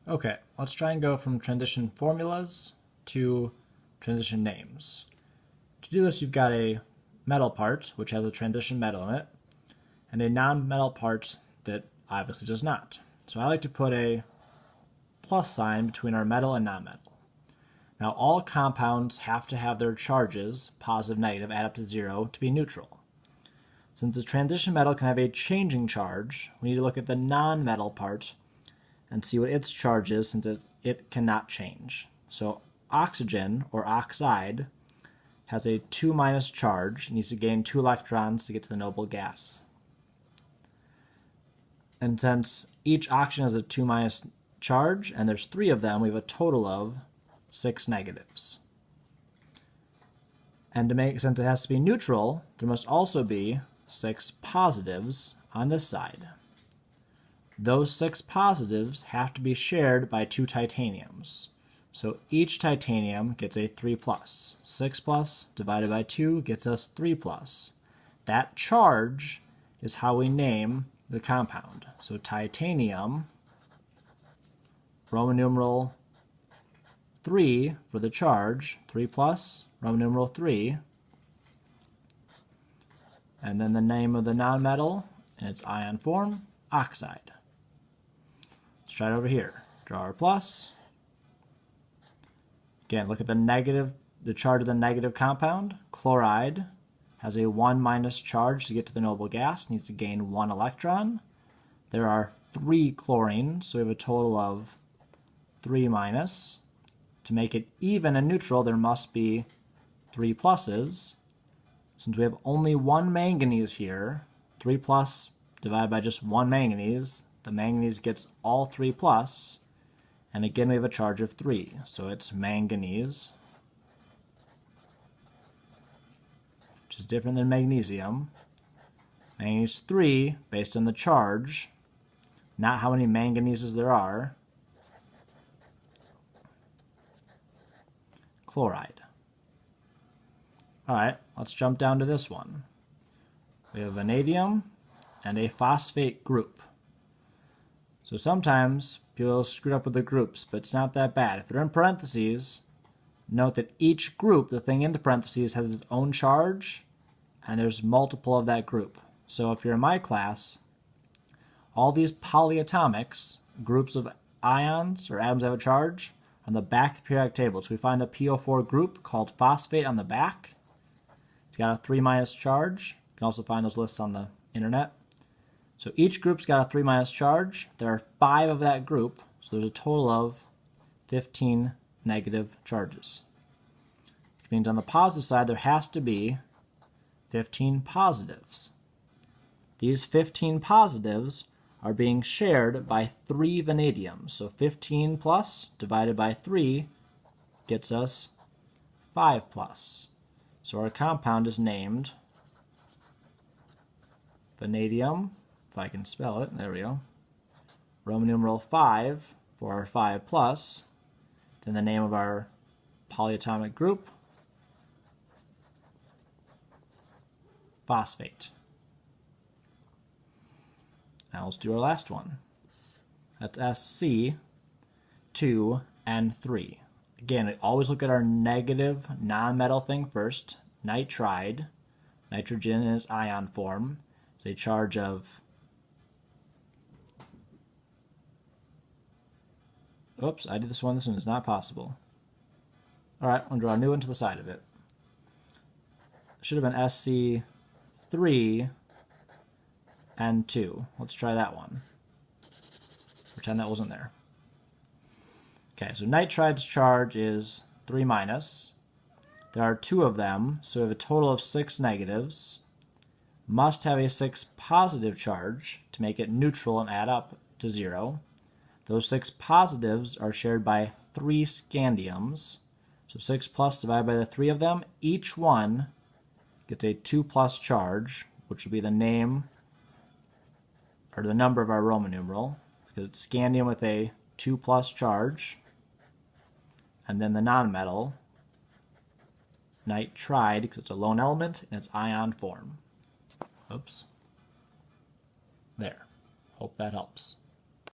Okay, let's try and go from transition formulas to transition names. To do this, you've got a metal part, which has a transition metal in it, and a non-metal part that obviously does not. So I like to put a plus sign between our metal and non-metal. Now all compounds have to have their charges, positive, negative, add up to 0 to be neutral. Since the transition metal can have a changing charge, we need to look at the non-metal part and see what its charge is, since it cannot change. So oxygen, or oxide, has a 2- charge. It needs to gain 2 electrons to get to the noble gas. And since each oxygen has a 2- charge, and there's 3 of them, we have a total of 6 negatives. And since it has to be neutral, there must also be 6 positives on this side. Those 6 positives have to be shared by 2 titaniums. So each titanium gets a 3+. 6+ divided by 2 gets us 3+. That charge is how we name the compound. So titanium, Roman numeral 3 for the charge, 3+, Roman numeral 3, and then the name of the nonmetal in its ion form, oxide. Let's try it over here. Draw our plus. Again, look at the charge of the negative compound. Chloride has a 1- charge to get to the noble gas, needs to gain 1 electron. There are 3 chlorines, so we have a total of 3-. To make it even and neutral, there must be 3 pluses. Since we have only 1 manganese here, 3+ divided by just 1 manganese, the manganese gets all 3+, and again we have a charge of 3, so it's manganese, which is different than magnesium. Manganese 3, based on the charge, not how many manganeses there are. Chloride. Alright, let's jump down to this one. We have vanadium and a phosphate group. So sometimes people screw up with the groups, but it's not that bad. If they're in parentheses, note that each group, the thing in the parentheses, has its own charge, and there's multiple of that group. So if you're in my class, all these polyatomics, groups of ions or atoms that have a charge, on the back of the periodic table. So we find a PO4 group called phosphate on the back. It's got a 3- charge. You can also find those lists on the internet. So each group's got a 3- charge. There are 5 of that group, so there's a total of 15 negative charges. Which means on the positive side, there has to be 15 positives. These 15 positives are being shared by 3 vanadiums. So 15+ divided by 3 gets us 5+. So our compound is named vanadium, if I can spell it, there we go. Roman numeral 5 for our 5+, then the name of our polyatomic group, phosphate. Now let's do our last one. That's SC2N3. Again, we always look at our negative non-metal thing first. Nitride, nitrogen in its ion form, is a charge of, oops, I did this one is not possible. Alright, I'm going to draw a new one to the side of it. It should have been SC3 and 2. Let's try that one. Pretend that wasn't there. Okay, so nitride's charge is 3-. There are 2 of them, so we have a total of 6 negatives. Must have a 6 positive charge to make it neutral and add up to 0. Those 6 positives are shared by 3 scandiums. So 6+ divided by the 3 of them. Each one gets a 2+ charge, which will be the name or the number of our Roman numeral, because it's scandium with a 2+ charge, and then the nonmetal, nitride, because it's a lone element in its ion form. Oops. There. Hope that helps.